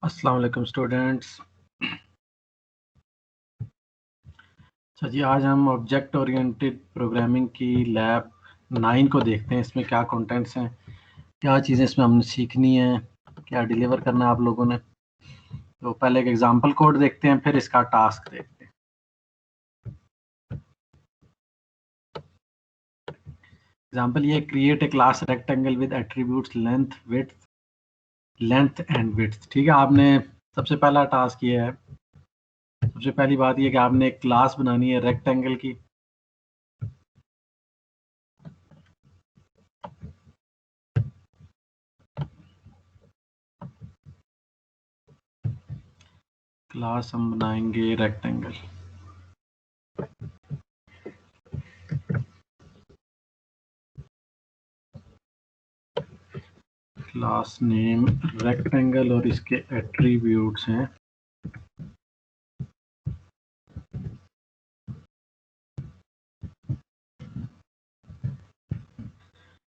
अस्सलाम वालेकुम स्टूडेंट्स। अच्छा जी, आज हम ऑब्जेक्ट ओरिएंटेड प्रोग्रामिंग की लैब 9 को देखते हैं। इसमें क्या कंटेंट्स हैं, क्या चीज़ें इसमें हमने सीखनी है, क्या डिलीवर करना है आप लोगों ने। तो पहले एक एग्जांपल कोड देखते हैं, फिर इसका टास्क देखते हैं। एग्जांपल ये, create a class rectangle with attributes length and width. ठीक है, आपने सबसे पहला टास्क ये है, सबसे पहली बात ये कि आपने एक क्लास बनानी है रेक्टेंगल की। क्लास हम बनाएंगे रेक्टेंगल। क्लास नेम रेक्टेंगल और इसके एट्रीब्यूट्स हैं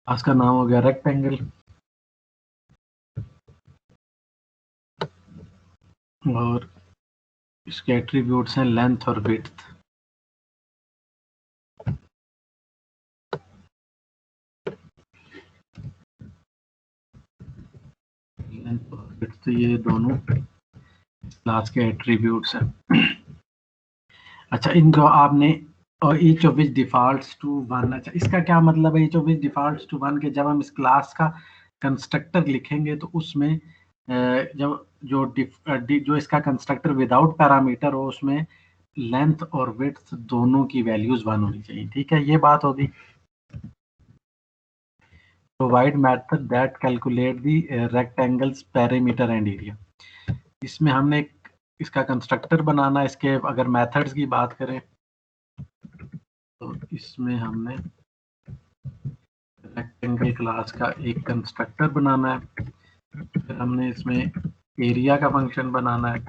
क्लास का नाम हो गया रेक्टेंगल और इसके एट्रीब्यूट्स हैं लेंथ और विड्थ। लेंथ और विड्थ ये दोनों क्लास के एट्रीब्यूट्स हैं। अच्छा, इनको आपने और each of which defaults to one. अच्छा, इसका क्या मतलब है each of which defaults to one के जब हम इस क्लास का कंस्ट्रक्टर लिखेंगे तो उसमें जब जो इसका कंस्ट्रक्टर विदाउट पैरामीटर हो उसमें लेंथ और विड्थ दोनों की वैल्यूज वन होनी चाहिए। ठीक है, ये बात होगी। Provide method that calculate the rectangles perimeter and area. इसमें हमने इसका कंस्ट्रक्टर बनाना है। इसके अगर मेथड्स की बात करें तो इसमें हमने रेक्टेंगल क्लास का एक कंस्ट्रक्टर बनाना है, फिर हमने इसमें एरिया का फंक्शन बनाना है,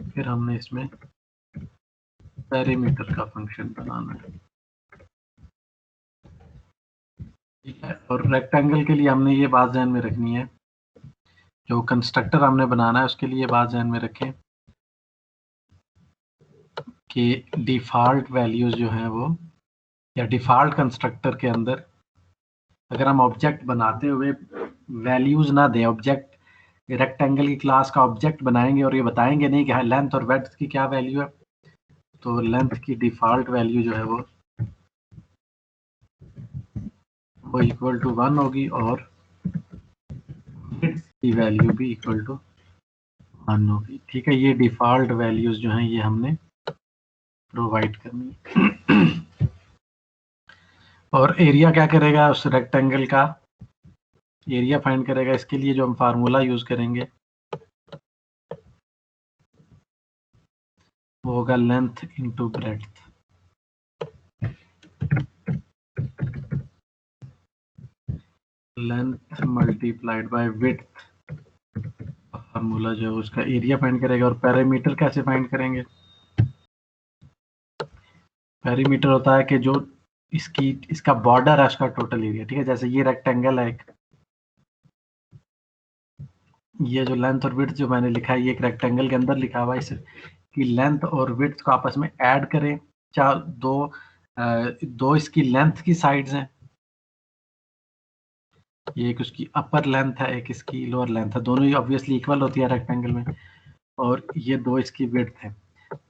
फिर हमने इसमें पेरीमीटर का फंक्शन बनाना है। ठीक है, और रेक्टेंगल के लिए हमने ये बात ध्यान में रखनी है, जो कंस्ट्रक्टर हमने बनाना है उसके लिए बात ध्यान में रखें कि डिफ़ॉल्ट वैल्यूज जो हैं वो, या डिफ़ॉल्ट कंस्ट्रक्टर के अंदर अगर हम ऑब्जेक्ट बनाते हुए वैल्यूज ना दें, ऑब्जेक्ट रेक्टेंगल की क्लास का ऑब्जेक्ट बनाएंगे और ये बताएंगे नहीं कि लेंथ और विड्थ की क्या वैल्यू है, तो लेंथ की डिफ़ॉल्ट वैल्यू जो है वो इक्वल टू 1 होगी और विड्थ की वैल्यू भी इक्वल टू 1 होगी। ठीक है, ये डिफ़ॉल्ट वैल्यूज जो हैं ये हमने प्रोवाइड करनी है। और एरिया क्या करेगा, उस रेक्टेंगल का एरिया फाइंड करेगा। इसके लिए जो हम फार्मूला यूज करेंगे वो होगा length into breadth. Length multiplied by width formula जो है उसका एरिया फाइंड करेगा। और पैरामीटर कैसे फाइंड करेंगे, पैरामीटर होता है कि जो इसका बॉर्डर है उसका टोटल एरिया। ठीक है, जैसे ये रेक्टेंगल है एक, ये जो लेंथ और विड्थ जो मैंने लिखा है ये एक रेक्टेंगल के अंदर लिखा हुआ है। इसकी लेंथ और विड्थ को आपस में ऐड करें। चार दो इसकी लेंथ की साइड्स हैं, ये एक उसकी अपर लेंथ है, एक इसकी लोअर लेंथ है, दोनों ही ऑब्वियसली इक्वल होती है रेक्टेंगल में। और ये दो इसकी विड्थ है,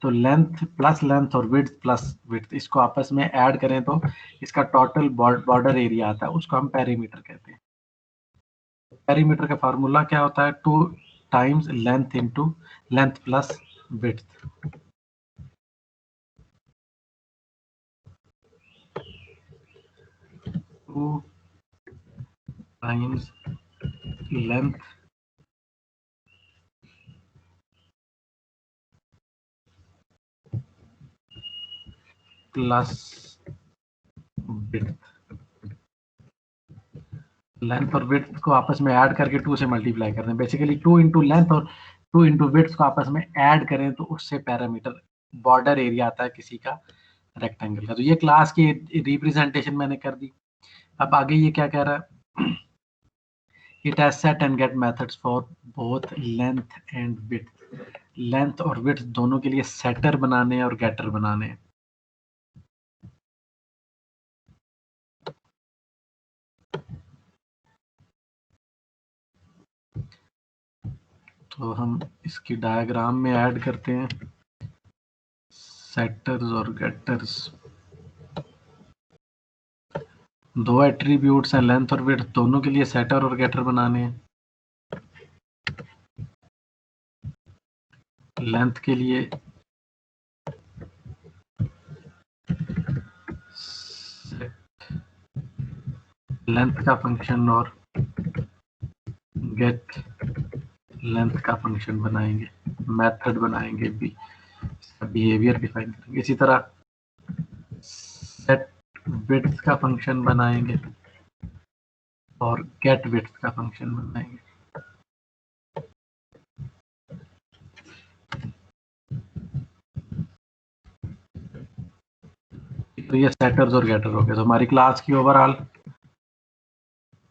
तो लेंथ और विड्थ प्लस विड्थ इसको आपस में ऐड करें तो इसका टोटल बॉर्डर एरिया आता है, उसको हम पेरीमीटर कहते हैं। पेरीमीटर का फार्मूला क्या होता है, 2 times length into length plus width. 2 times length plus width. Length और विड्थ को आपस में ऐड करके 2 से मल्टीप्लाई करते हैं। बेसिकली 2 इंटू लेंथ और 2 इंटू विड्थ को आपस में ऐड करें तो उससे पैरामीटर बॉर्डर एरिया आता है किसी का रेक्टेंगल का। तो ये क्लास की रिप्रेजेंटेशन मैंने कर दी। अब आगे ये क्या कह रहा है it has set and get methods for both length and width. Length और विड्थ दोनों के लिए सेटर बनाने हैं और गेटर बनाने हैं। तो हम इसकी डायग्राम में ऐड करते हैं सेटर्स और गेटर्स। दो एट्रीब्यूट्स हैं, लेंथ और विड्थ, दोनों के लिए सेटर और गेटर बनाने हैं। लेंथ के लिए लेंथ का फंक्शन और गेट लेंथ का फंक्शन बनाएंगे, मेथड बनाएंगे, भी बिहेवियर डिफाइन करेंगे। इसी तरह सेट विड्थ का फंक्शन बनाएंगे और गेट विड्थ का फंक्शन बनाएंगे। तो ये सेटर्स और गेटर हो गए। तो हमारी क्लास की ओवरऑल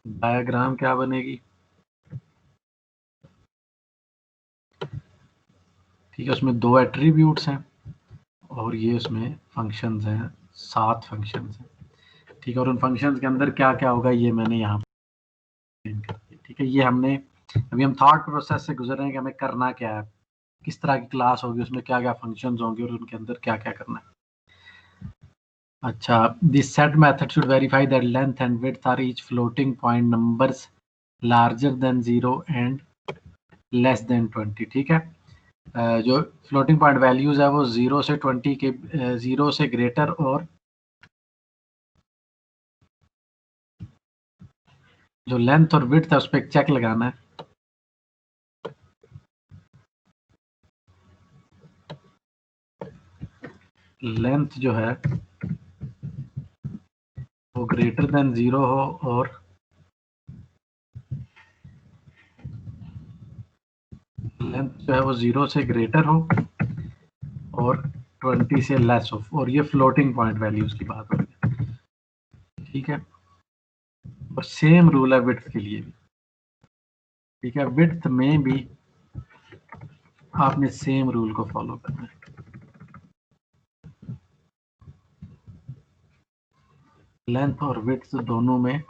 डायग्राम क्या बनेगी? ठीक है, उसमें दो एट्रीब्यूट्स हैं और ये उसमें फंक्शंस हैं, 7 फंक्शंस हैं। ठीक है, और उन फंक्शंस के अंदर क्या क्या होगा ये मैंने यहाँ पर, ठीक है, ये हमने अभी हम थॉट प्रोसेस से गुजर रहे हैं कि हमें करना क्या है, किस तरह की क्लास होगी, उसमें क्या क्या फंक्शंस होंगे और उनके अंदर क्या क्या करना है। अच्छा, this set method should verify that length and width are each floating point numbers larger than 0 and less than 20। ठीक है, जो फ्लोटिंग पॉइंट वैल्यूज है वो 0 से 20 के 0 से ग्रेटर और जो लेंथ और विड्थ है उस पर एक चेक लगाना है। लेंथ जो है वो ग्रेटर देन 0 हो और लेंथ जो है वो 0 से ग्रेटर हो और 20 से लेस हो, और ये फ्लोटिंग पॉइंट वैल्यूज की बात हो रही है। ठीक है, और सेम रूल है विड्थ के लिए भी। ठीक है, विड्थ में भी आपने सेम रूल को फॉलो करना है। लेंथ और विड्थ दोनों में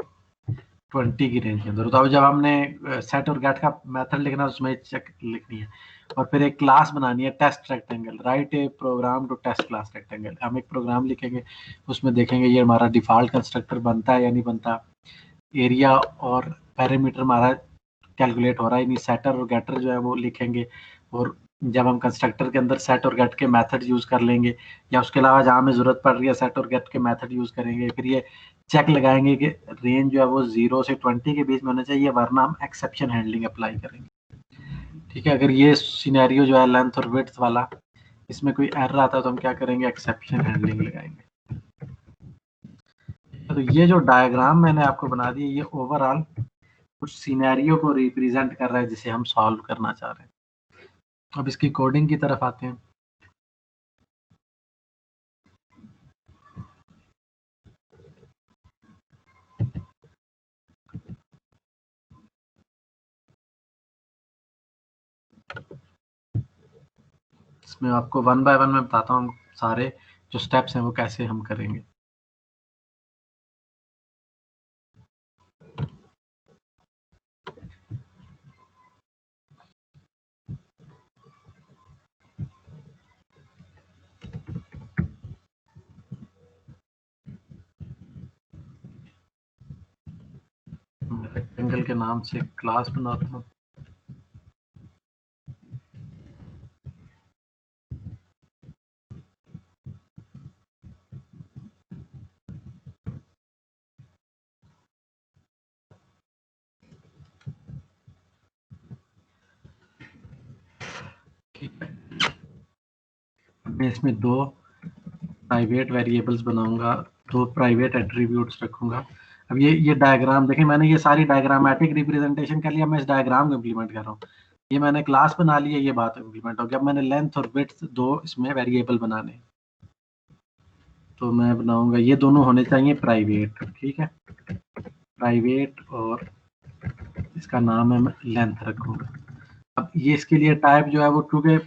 20 की रेंज के अंदर। तो अब जब हमने सेट और गेट का मेथड लिखना है उसमें चेक लिखनी है और फिर एक क्लास बनानी है test rectangle. Write a program to test class rectangle. हम एक प्रोग्राम लिखेंगे, उसमें देखेंगे ये हमारा डिफॉल्ट कंस्ट्रक्टर बनता है या नहीं बनता, एरिया और पैरामीटर हमारा कैलकुलेट हो रहा है नहीं। सेटर और गेटर जो है वो लिखेंगे और जब हम कंस्ट्रक्टर के अंदर सेट और गेट के मेथड यूज कर लेंगे या उसके अलावा जहाँ हमें जरूरत पड़ रही है सेट और गेट के मेथड यूज करेंगे। फिर ये चेक लगाएंगे कि रेंज जो है वो 0 से 20 के बीच में होना चाहिए, वरना हम एक्सेप्शन हैंडलिंग अप्लाई करेंगे। ठीक है, अगर ये सिनेरियो जो है लेंथ और विड्थ वाला, इसमें कोई एरर आता है तो हम क्या करेंगे, एक्सेप्शन हैंडलिंग लगाएंगे। तो ये जो डायग्राम मैंने आपको बना दी, ये ओवरऑल कुछ सिनेरियो को रिप्रेजेंट कर रहा है जिसे हम सॉल्व करना चाह रहे हैं। अब इसकी कोडिंग की तरफ आते हैं। इसमें आपको वन बाय वन मैं बताता हूँ सारे जो स्टेप्स हैं वो कैसे हम करेंगे। रेक्टेंगल के नाम से क्लास बनाता हूँ। मैं इसमें दो प्राइवेट वेरिएबल्स बनाऊंगा, दो प्राइवेट एट्रीब्यूट्स रखूंगा। अब ये डायग्राम देखें, मैंने ये सारी डायग्रामेटिक रिप्रेजेंटेशन कर लिया, मैं इस डायग्राम को इम्प्लीमेंट कर रहा हूँ। ये मैंने क्लास बना ली है, ये बात इम्प्लीमेंट हो गया। अब मैंने लेंथ और विड्थ दो इसमें वेरिएबल बनाने, तो मैं बनाऊंगा ये दोनों होने चाहिए प्राइवेट। ठीक है, प्राइवेट और इसका नाम है मैं लेंथ रखूँगा। अब ये इसके लिए टाइप जो है वो, क्योंकि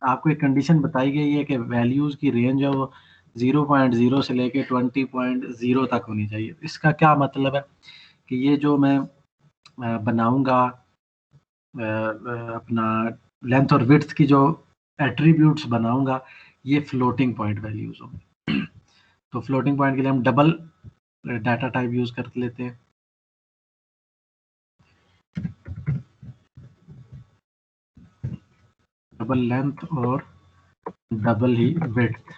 आपको एक कंडीशन बताई गई है कि वैल्यूज़ की रेंज है वो 0.0 से लेके 20.0 तक होनी चाहिए। इसका क्या मतलब है कि ये जो मैं बनाऊँगा अपना लेंथ और विड्थ की जो एट्रीब्यूट्स बनाऊँगा, ये फ्लोटिंग पॉइंट वैल्यूज़ होंगी। तो फ्लोटिंग पॉइंट के लिए हम डबल डाटा टाइप यूज़ कर लेते हैं। डबल लेंथ और डबल ही विड्थ।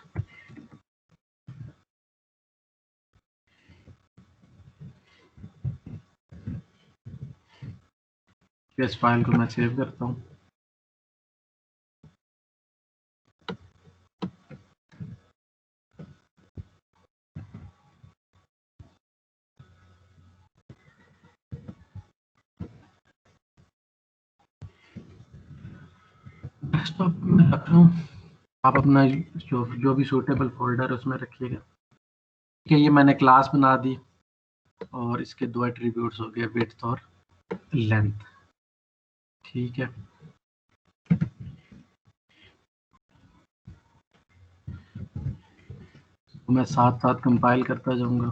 इस फाइल को मैं सेव करता हूँ। डेस्कटॉप में रख रहा हूँ, आप अपना जो भी सूटेबल फोल्डर उसमें रखिएगा। ठीक है, ये मैंने क्लास बना दी और इसके दो एट्रीब्यूट्स हो गए, विड्थ और लेंथ। ठीक है, तो मैं साथ साथ कंपाइल करता जाऊंगा।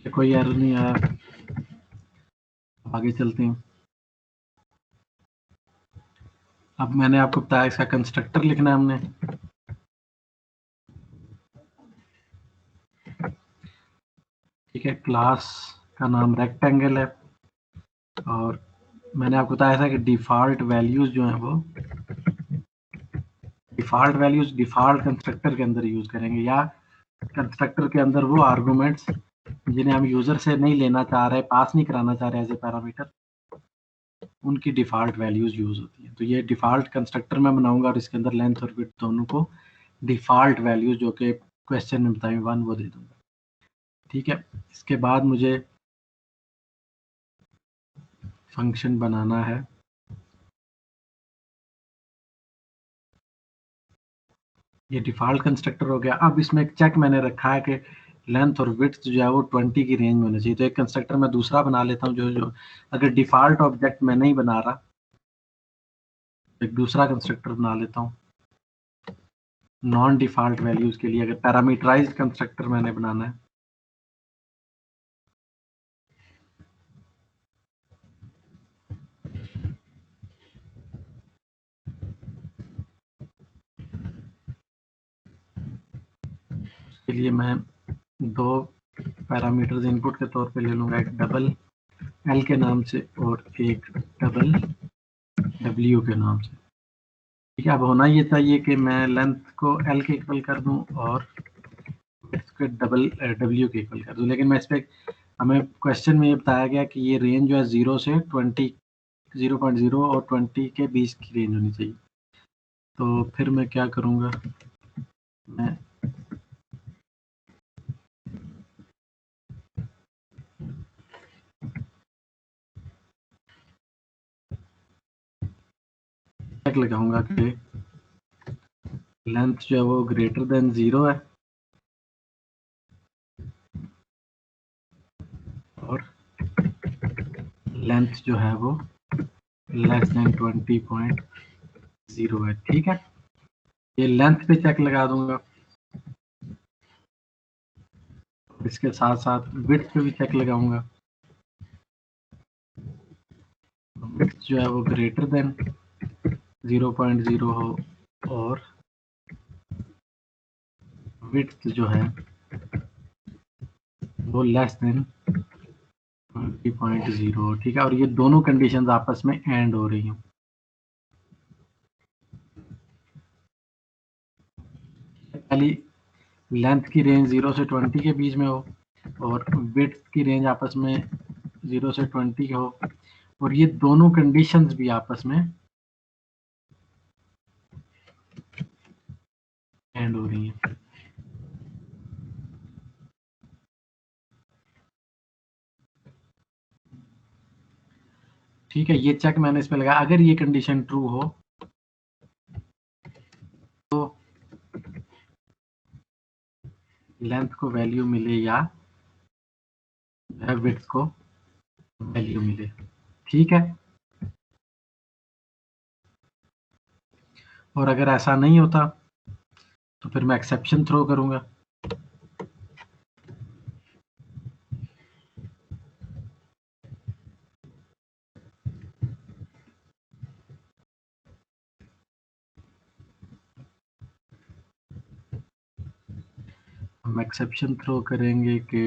कोई एरर नहीं आया, आगे चलते हैं। अब मैंने आपको बताया इसका कंस्ट्रक्टर लिखना है हमने। ठीक है, क्लास का नाम रेक्टेंगल है और मैंने आपको बताया था कि डिफ़ॉल्ट वैल्यूज़ जो हैं वो डिफ़ॉल्ट वैल्यूज़ डिफ़ॉल्ट कंस्ट्रक्टर के अंदर यूज़ करेंगे, या कंस्ट्रक्टर के अंदर वो आर्गुमेंट्स जिन्हें हम यूज़र से नहीं लेना चाह रहे, पास नहीं कराना चाह रहे एज ए पैरामीटर, उनकी डिफ़ॉल्ट वैल्यूज़ यूज़ होती हैं। तो ये डिफ़ॉल्ट कंस्ट्रक्टर मैं बनाऊंगा और इसके अंदर लेंथ और विड्थ दोनों को डिफ़ॉल्ट वैल्यूज़ जो कि क्वेश्चन में बताई 1 वो दे दूंगा। ठीक है, इसके बाद मुझे फंक्शन बनाना है। ये डिफ़ॉल्ट कंस्ट्रक्टर हो गया। अब इसमें एक चेक मैंने रखा है कि लेंथ और विड्थ जो है वो 20 की रेंज में होना चाहिए। तो एक कंस्ट्रक्टर मैं दूसरा बना लेता हूँ, जो अगर डिफ़ॉल्ट ऑब्जेक्ट मैं नहीं बना रहा, एक दूसरा कंस्ट्रक्टर बना लेता हूँ नॉन डिफ़ॉल्ट वैल्यूज़ के लिए, अगर पैरामीटराइज्ड कंस्ट्रक्टर मैंने बनाना है। इसके लिए मैं दो पैरामीटर्स इनपुट के तौर पे ले लूँगा, एक डबल एल के नाम से और एक डबल डब्ल्यू के नाम से। ठीक है, अब होना ये चाहिए कि मैं लेंथ को एल के इक्वल कर दूं और इसके डबल डब्ल्यू के इक्वल कर दूं, लेकिन मैं इस पर हमें क्वेश्चन में ये बताया गया कि ये रेंज जो है 0 से 20 0.0 और 20 के बीच की रेंज होनी चाहिए। तो फिर मैं क्या करूँगा, मैं चेक लगाऊंगा कि लेंथ जो है वो ग्रेटर देन 0 है और लेंथ जो है वो लेस देन 20.0 है। ठीक है, ये लेंथ पे चेक लगा दूंगा, इसके साथ साथ विड्थ पे भी चेक लगाऊंगा। विड्थ जो है वो ग्रेटर देन 0.0 हो और विड्थ जो है वो लेस देन 20.0। ठीक है, और ये दोनों कंडीशंस आपस में एंड हो रही हैं। पहली लेंथ की रेंज 0 से 20 के बीच में हो और विड्थ की रेंज आपस में 0 से 20 हो, और ये दोनों कंडीशंस भी आपस में एंड हो रही हैं। ठीक है, ये चेक मैंने इस पे लगाया। अगर ये कंडीशन ट्रू हो तो लेंथ को वैल्यू मिले या विड्थ को वैल्यू मिले। ठीक है, और अगर ऐसा नहीं होता तो फिर मैं एक्सेप्शन थ्रो करूंगा। हम एक्सेप्शन थ्रो करेंगे कि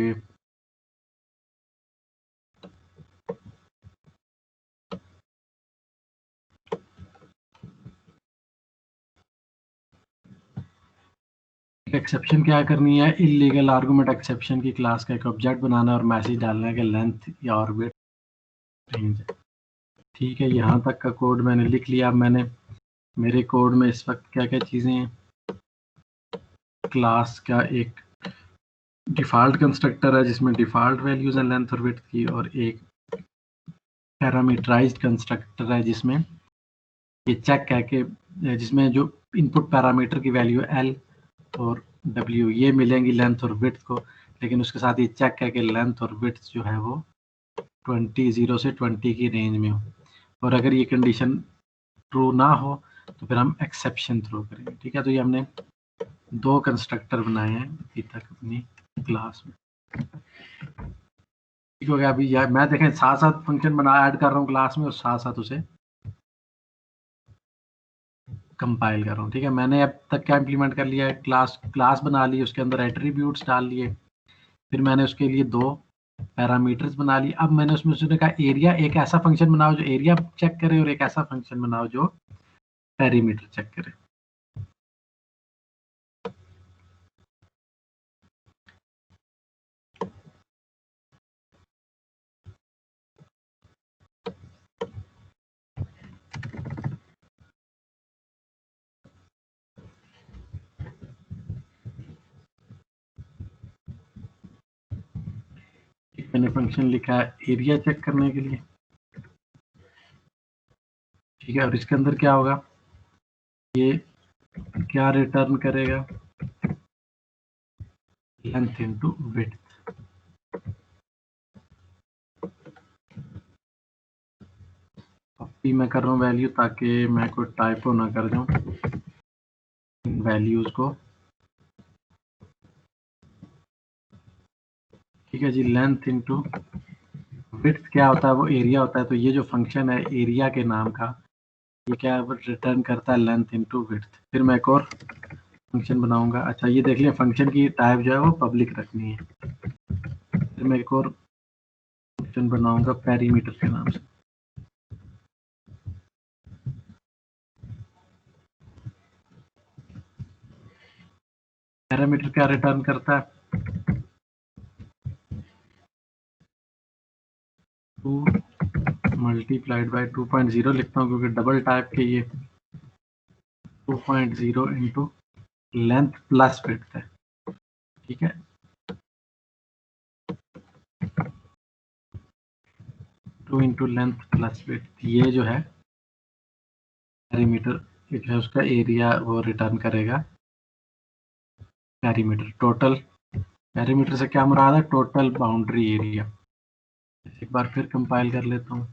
एक्सेप्शन क्या करनी है, इलीगल आर्गुमेंट एक्सेप्शन की क्लास का एक ऑब्जेक्ट बनाना है और मैसेज डालना है कि लेंथ या ऑर्बिट रेंज है। ठीक है, यहाँ तक का कोड मैंने लिख लिया। अब मैंने मेरे कोड में इस वक्त क्या क्या चीज़ें हैं, क्लास का एक डिफ़ॉल्ट कंस्ट्रक्टर है जिसमें डिफ़ॉल्ट वैल्यूज़ है लेंथ और विड्थ की, और एक पैरामीटराइज्ड कंस्ट्रक्टर है जिसमें ये चेक है कि जिसमें जो इनपुट पैरामीटर की वैल्यू एल और डब्ल्यू ये मिलेंगी लेंथ और विड्थ को, लेकिन उसके साथ ये चेक है कि लेंथ और विड्थ जो है वो 0 से 20 की रेंज में हो। और अगर ये कंडीशन ट्रू ना हो तो फिर हम एक्सेप्शन थ्रो करेंगे। ठीक है, तो ये हमने दो कंस्ट्रक्टर बनाए हैं अभी तक अपनी क्लास में। ठीक हो गया। अभी यार मैं देखें साथ साथ फंक्शन बना ऐड कर रहा हूँ क्लास में और साथ साथ उसे कंपाइल कर रहा हूँ। ठीक है, मैंने अब तक क्या इंप्लीमेंट कर लिया है, क्लास क्लास बना ली, उसके अंदर एट्रीब्यूट्स डाल लिए, फिर मैंने उसके लिए दो पैरामीटर्स बना लिए। अब मैंने उसमें उसने कहा एरिया, एक ऐसा फंक्शन बनाओ जो एरिया चेक करे और एक ऐसा फंक्शन बनाओ जो पेरीमीटर चेक करे। मैंने फंक्शन लिखा है एरिया चेक करने के लिए। ठीक है, और इसके अंदर क्या होगा, ये क्या रिटर्न करेगा, लेंथ इनटू विड्थ। कॉपी मैं कर रहा हूँ वैल्यू ताकि मैं कोई टाइपो ना कर दूं इन वैल्यूज को। ठीक है जी, लेंथ इनटू विड्थ क्या होता है, वो एरिया होता है। तो ये जो फंक्शन है एरिया के नाम का, ये क्या रिटर्न करता है, लेंथ इनटू विड्थ। फिर मैं एक और फंक्शन बनाऊंगा। अच्छा ये देख लिया, फंक्शन की टाइप जो है वो पब्लिक रखनी है। फिर मैं एक और फंक्शन बनाऊंगा पेरीमीटर के नाम से। पैरामीटर क्या रिटर्न करता है, 2 मल्टीप्लाइड बाई 2.0 लिखता हूँ क्योंकि डबल टाइप के ये 2.0 इंटू लेंथ प्लस विड्थ है। ठीक है, 2 इंटू लेंथ प्लस विड्थ, ये जो है पेरीमीटर जो है उसका एरिया वो रिटर्न करेगा। पेरीमीटर टोटल, पेरीमीटर से क्या मुराद है, टोटल बाउंड्री एरिया। एक बार फिर कंपाइल कर लेता हूँ।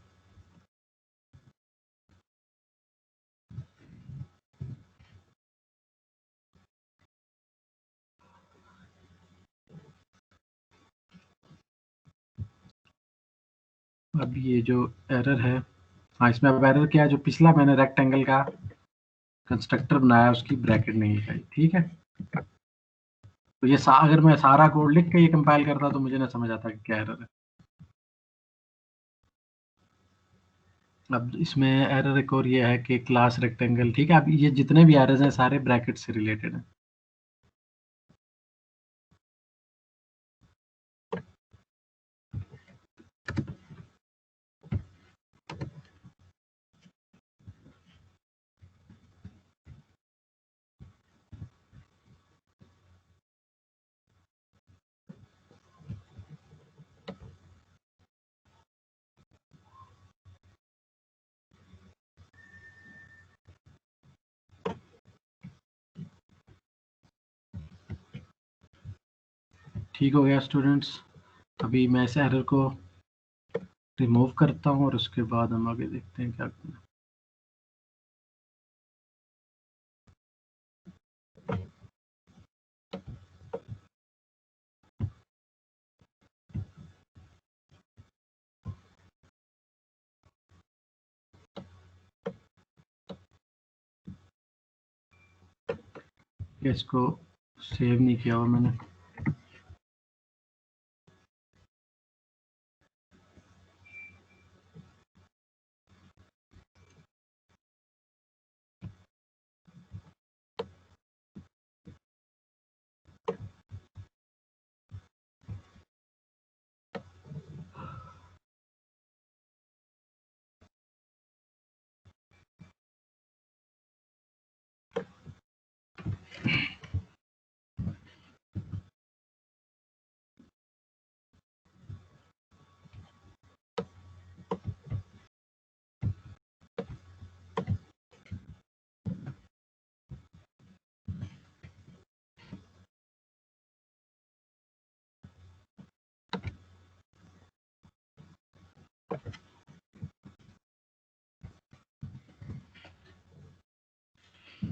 अब ये जो एरर है, हाँ इसमें अब एरर क्या है, जो पिछला मैंने रेक्टेंगल का कंस्ट्रक्टर बनाया उसकी ब्रैकेट नहीं लिखाई। ठीक है, तो ये अगर मैं सारा कोड लिख के ये कंपाइल करता तो मुझे ना समझ आता कि क्या एरर है। अब इसमें एरर एक और ये है कि क्लास रेक्टेंगल। ठीक है, अब ये जितने भी एरर्स हैं सारे ब्रैकेट से रिलेटेड हैं। ठीक हो गया स्टूडेंट्स। अभी मैं इस एरर को रिमूव करता हूँ और उसके बाद हम आगे देखते हैं क्या करना। इसको सेव नहीं किया हुआ मैंने।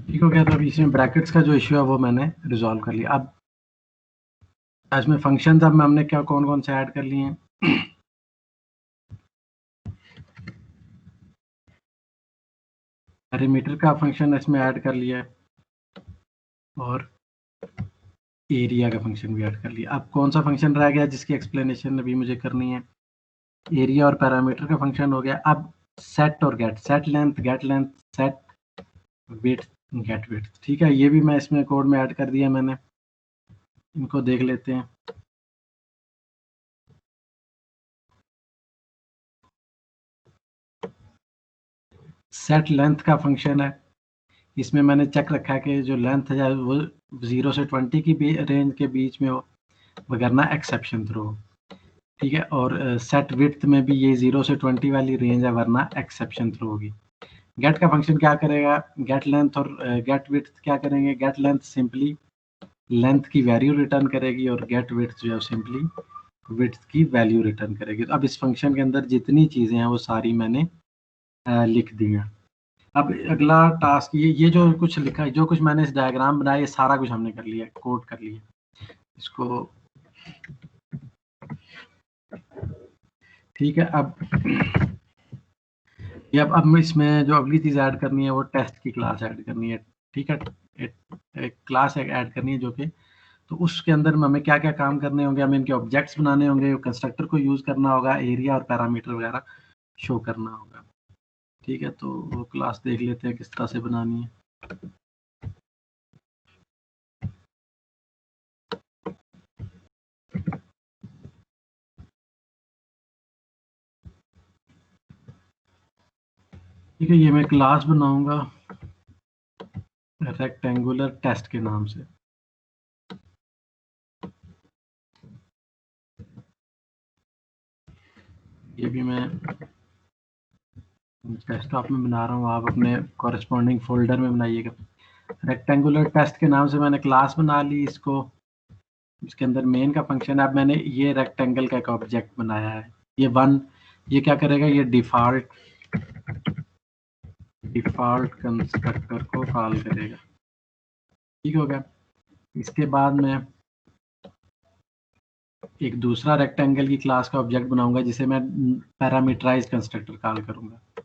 ठीक हो गया। तो अभी इसमें ब्रैकेट्स का जो इश्यू है वो मैंने रिजॉल्व कर लिया। अब इसमें फंक्शंस अब हमने क्या कौन कौन से ऐड कर लिए हैं। पेरीमीटर का फंक्शन इसमें ऐड कर लिया है और एरिया का फंक्शन भी ऐड कर लिया। अब कौन सा फंक्शन रह गया जिसकी एक्सप्लेनेशन अभी मुझे करनी है। एरिया और पैरामीटर का फंक्शन हो गया। अब सेट और get, set length, set width, get width. ठीक है, ये भी मैं इसमें कोड में ऐड कर दिया मैंने। इनको देख लेते हैं। सेट लेंथ का फंक्शन है। इसमें मैंने चेक रखा है कि जो लेंथ है वो 0 से 20 की रेंज के बीच में हो, वगरना एक्सेप्शन थ्रो। ठीक है, और सेट विड्थ में भी ये 0 से 20 वाली रेंज है, वरना एक्सेप्शन थ्रो होगी। गेट का फंक्शन क्या करेगा, गेट लेंथ और गेट विड्थ क्या करेंगे। गेट लेंथ सिंपली लेंथ की वैल्यू रिटर्न करेगी और गेट विड्थ जो है सिंपली विड्थ की वैल्यू रिटर्न करेगी। तो अब इस फंक्शन के अंदर जितनी चीज़ें हैं वो सारी मैंने लिख दी हैं। अब अगला टास्क ये जो कुछ लिखा है, जो कुछ मैंने इस डायग्राम बनाया, ये सारा कुछ हमने कर लिया, कोड कर लिया इसको। ठीक है, अब मैं इसमें जो अगली चीज़ ऐड करनी है वो टेस्ट की क्लास ऐड करनी है। ठीक है, एक क्लास ऐड करनी है जो कि, तो उसके अंदर हमें क्या क्या काम करने होंगे। हमें इनके ऑब्जेक्ट्स बनाने होंगे, कंस्ट्रक्टर को यूज़ करना होगा, एरिया और पैरामीटर वगैरह शो करना होगा। ठीक है, तो वो क्लास देख लेते हैं किस तरह से बनानी है। ठीक है, ये मैं क्लास बनाऊंगा रेक्टेंगुलर टेस्ट के नाम से। ये भी मैं डेस्कटॉप में बना रहा हूँ, आप अपने कॉरेस्पॉन्डिंग फोल्डर में बनाइएगा। रेक्टेंगुलर टेस्ट के नाम से मैंने क्लास बना ली इसको। इसके अंदर मेन का फंक्शन है। अब मैंने ये रेक्टेंगल का एक ऑब्जेक्ट बनाया है, ये वन। ये क्या करेगा, ये डिफॉल्ट कंस्ट्रक्टर को कॉल करेगा। ठीक हो गया। इसके बाद मैं एक दूसरा रेक्टेंगल की क्लास का ऑब्जेक्ट बनाऊंगा जिसे मैं पैरामीटराइज कंस्ट्रक्टर कॉल करूंगा।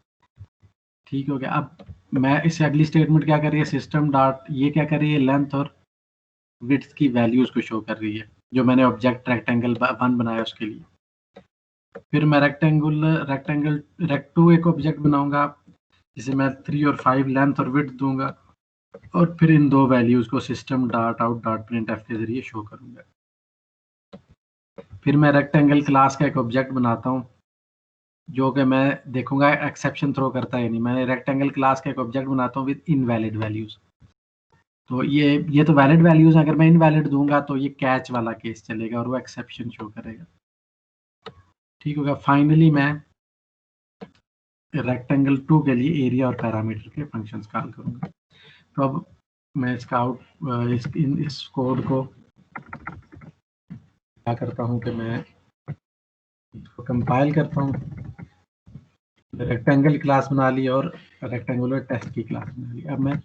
ठीक हो गया। अब मैं इससे अगली स्टेटमेंट क्या कर रही है, सिस्टम डॉट, ये क्या कर रही है, लेंथ और विड्थ की वैल्यूज को शो कर रही है, जो मैंने ऑब्जेक्ट रेक्टेंगल वन बनाया उसके लिए। फिर मैं रेक्ट2 एक ऑब्जेक्ट बनाऊंगा जिसे मैं 3 और 5 लेंथ और विड्थ दूंगा, और फिर इन दो वैल्यूज को system dot out dot printf के जरिए शो करूंगा। फिर मैं रेक्टेंगल क्लास का एक ऑब्जेक्ट बनाता हूँ जो कि मैं देखूंगा एक्सेप्शन थ्रो करता है नहीं। मैंने रेक्टेंगल क्लास का एक ऑब्जेक्ट बनाता हूँ विद इनवैलिड वैल्यूज। तो ये तो वैलिड वैल्यूज, अगर मैं इनवैलिड दूंगा तो ये कैच वाला केस चलेगा और वो एक्सेप्शन शो करेगा। ठीक होगा। फाइनली मैं रेक्टेंगल 2 के लिए एरिया और पैरामीटर के फंक्शंस कॉल करूंगा। तो अब मैं इसका इस कोड को क्या करता हूँ कि मैं इसको कंपाइल करता हूँ, रेक्टेंगल क्लास बना ली और रेक्टेंगुलर टेस्ट की क्लास बना ली। अब मैं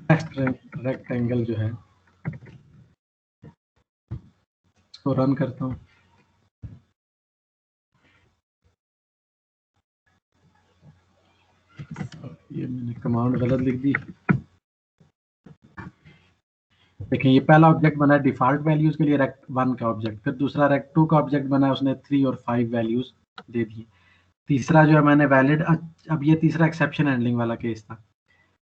टेस्ट रेक्टेंगल जो है इसको रन करता हूँ। ये मैंने कमांड गलत लिख दी। देखें ये पहला ऑब्जेक्ट बना है डिफॉल्ट वैल्यूज के लिए रेक्ट 1 का ऑब्जेक्ट, फिर दूसरा रेक्ट 2 का ऑब्जेक्ट बना है, उसने 3 और 5 वैल्यूज दे दी। तीसरा जो है मैंने वैलिड, अब ये तीसरा एक्सेप्शन हैंडलिंग वाला केस था।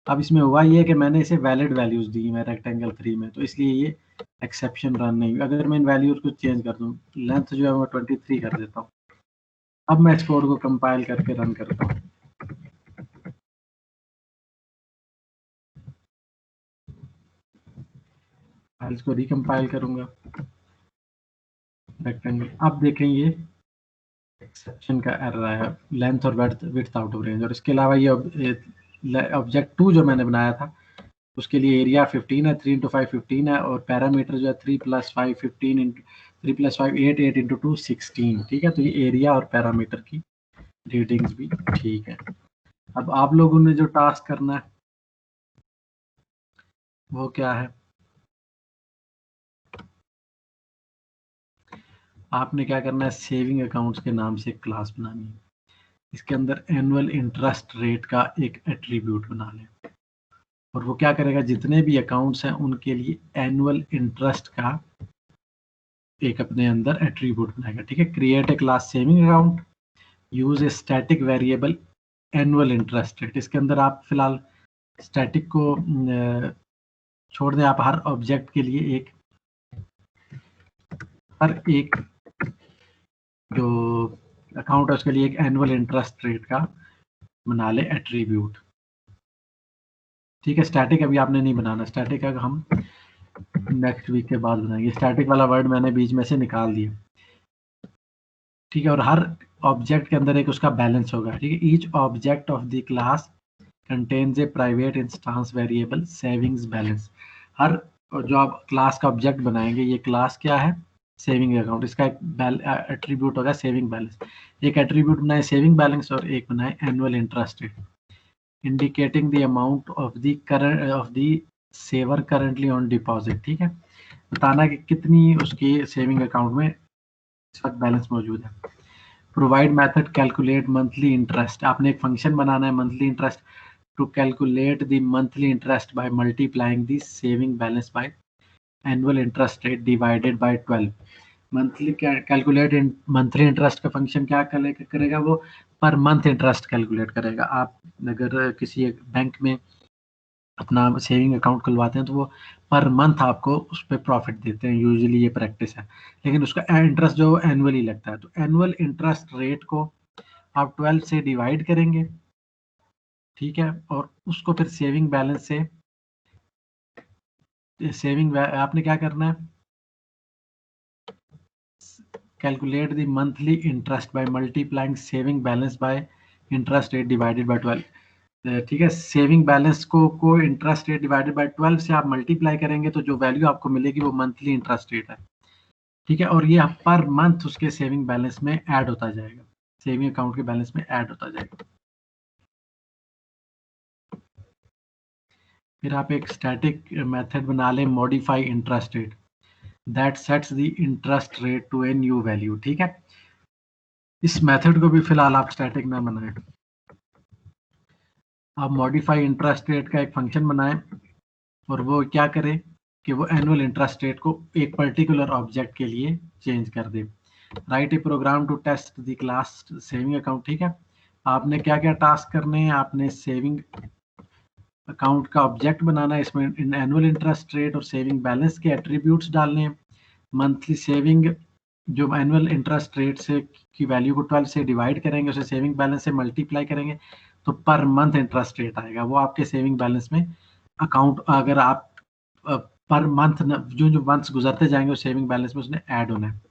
अब इसमें हुआ ये कि मैंने इसे वैलिड वैल्यूज दी मैं रेक्टेंगल 3 में, तो इसलिए ये एक्सेप्शन रन नहीं हुई। अगर मैं इन वैल्यूज को चेंज कर दूं, लेंथ जो है मैं 23 कर देता हूँ। अब मैं इस कोड को कंपाइल करके रन करता हूँ। फाइल्स को रिकम्पाइल करूंगा रेक्टेंगल। अब देखें ये एक्सेप्शन का एरर आया, लेंथ और विड्थ आउट ऑफ रेंज। और इसके अलावा ये ऑब्जेक्ट 2 जो मैंने बनाया था उसके लिए एरिया 15 है, 3 इंटू 5 15 है, और पैरामीटर जो है 3 प्लस 5 15 इंटू 3 प्लस 5 8 8 इंटू 2 16। ठीक है, तो ये एरिया और पैरामीटर की रीडिंग्स भी ठीक है। अब आप लोगों ने जो टास्क करना है वो क्या है, आपने क्या करना है, सेविंग अकाउंट्स के नाम से एक क्लास बनानी है। इसके अंदर एनुअल इंटरेस्ट रेट का एक एट्रीब्यूट बना लें, और वो क्या करेगा, जितने भी अकाउंट्स हैं उनके लिए एनुअल इंटरेस्ट का एक अपने अंदर एट्रीब्यूट बनाएगा। ठीक है, create a class saving account, use a static variable annual interest rate. इसके अंदर आप फिलहाल स्टैटिक को छोड़ दें, आप हर ऑब्जेक्ट के लिए हर एक जो अकाउंट है उसके लिए एक एनुअल इंटरेस्ट रेट का बना ले एट्रीब्यूट। ठीक है, स्टैटिक अभी आपने नहीं बनाना, स्टैटिक अगर हम नेक्स्ट वीक के बाद बनाएंगे। स्टैटिक वाला वर्ड मैंने बीच में से निकाल दिया। ठीक है, और हर ऑब्जेक्ट के अंदर एक उसका बैलेंस होगा। ठीक है, each object of the class contains a private instance variable savings balance. हर जो आप क्लास का ऑब्जेक्ट बनाएंगे, ये क्लास क्या है, सेविंग अकाउंट, इसका एक एट्रीब्यूट होगा सेविंग बैलेंस। एक एट्रीब्यूट बनाए सेविंग बैलेंस और एक बनाए annual interest rate, indicating the amount of the current of the saver currently on deposit. ठीक है, बताना कि कितनी उसकी सेविंग अकाउंट में इस वक्त बैलेंस मौजूद है। Provide method calculate monthly interest, आपने एक फंक्शन बनाना है monthly interest to calculate the monthly interest by multiplying the saving balance by annual interest rate divided by 12। Monthly calculate monthly interest का function क्या करेगा, वो पर मंथ इंटरेस्ट कैलकुलेट करेगा। आप अगर किसी बैंक में अपना सेविंग अकाउंट खुलवाते हैं तो वो पर मंथ आपको उस पर प्रॉफिट देते हैं, यूजुअली ये प्रैक्टिस है, लेकिन उसका इंटरेस्ट जो एनुअली लगता है। तो एनुअल इंटरेस्ट रेट को आप 12 से डिवाइड करेंगे। ठीक है, और उसको फिर सेविंग बैलेंस से आपने क्या करना है, calculate the monthly interest by multiplying saving balance bye interest rate divided by 12। ठीक है, सेविंग बैलेंस को इंटरेस्ट रेट डिवाइडेड बाय 12 से आप मल्टीप्लाई करेंगे तो जो वैल्यू आपको मिलेगी वो मंथली इंटरेस्ट रेट है। ठीक है, और ये पर मंथ उसके सेविंग बैलेंस में ऐड होता जाएगा, सेविंग अकाउंट के बैलेंस में ऐड होता जाएगा। फिर आप एक स्टैटिक मेथड बना लें modify interest rate that sets the interest rate to a new value. ठीक है, इस मेथड को भी फिलहाल आप स्टैटिक ना बनाएं, आप मॉडिफाई इंटरेस्ट रेट का एक फंक्शन बनाएं और वो क्या करे कि वो एनुअल इंटरेस्ट रेट को एक पर्टिकुलर ऑब्जेक्ट के लिए चेंज कर दे। Write a program to test the class saving account. ठीक है, आपने क्या क्या टास्क करने हैं, आपने सेविंग अकाउंट का ऑब्जेक्ट बनाना है, इसमें एनुअल इंटरेस्ट रेट और सेविंग बैलेंस के एट्रीब्यूट्स डालने हैं। मंथली सेविंग जो एनुअल इंटरेस्ट रेट से की वैल्यू को 12 से डिवाइड करेंगे, उसे सेविंग बैलेंस से मल्टीप्लाई करेंगे तो पर मंथ इंटरेस्ट रेट आएगा, वो आपके सेविंग बैलेंस में अकाउंट, अगर आप पर मंथ जो जो मंथ्स गुजरते जाएंगे वो सेविंग बैलेंस में उसने ऐड होना है।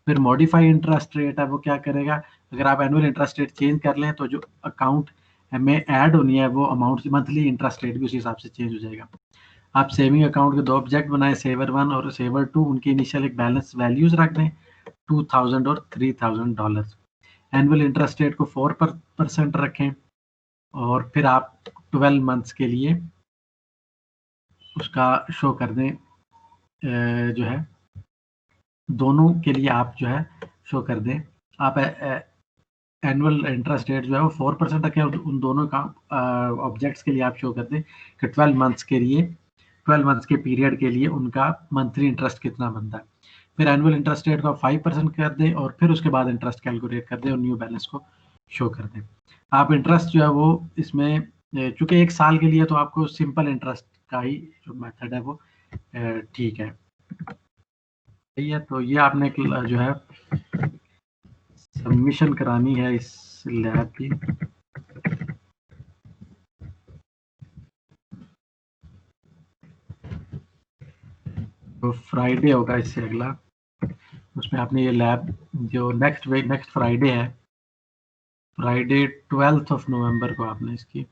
फिर मॉडिफाई इंटरेस्ट रेट है, वो क्या करेगा, अगर आप एनुअल इंटरेस्ट रेट चेंज कर लें तो जो अकाउंट में ऐड होनी है वो अमाउंट, मंथली इंटरेस्ट रेट भी उसी हिसाब से चेंज हो जाएगा। आप सेविंग अकाउंट के 2 ऑब्जेक्ट बनाएं, सेवर 1 और सेवर 2। उनकी इनिशियल एक बैलेंस वैल्यूज रख दें, 2000 और $3000। एनुअल इंटरेस्ट रेट को 4% रखें और फिर आप 12 मंथ्स के लिए उसका शो कर दें, जो है दोनों के लिए आप जो है शो कर दें। आप एनुअल इंटरेस्ट रेट जो है वो 4% रखें और उन दोनों का ऑब्जेक्ट्स के लिए आप शो कर दें कि 12 मंथ्स के लिए, 12 मंथ्स के पीरियड के लिए उनका मंथली इंटरेस्ट कितना बनता है। फिर एनुअल इंटरेस्ट रेट को आप 5% कर दें और फिर उसके बाद इंटरेस्ट कैलकुलेट कर दें और न्यू बैलेंस को शो कर दें। आप इंटरेस्ट जो है वो इसमें चूंकि 1 साल के लिए तो आपको सिंपल इंटरेस्ट का ही जो मेथड है वो ठीक है। सही है, तो ये आपने जो है सबमिशन करानी है इस लैब की। तो फ्राइडे होगा इससे अगला, उसमें आपने ये लैब जो नेक्स्ट फ्राइडे है, फ्राइडे 12 नवंबर को आपने इसकी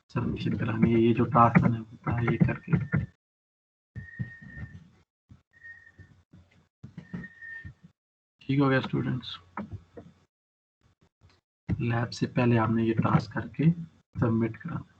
सबमिशन करानी है। ये जो टास्क मैंने बताया ये करके। ठीक हो गया स्टूडेंट्स, लैब से पहले आपने ये टास्क करके सबमिट कराना।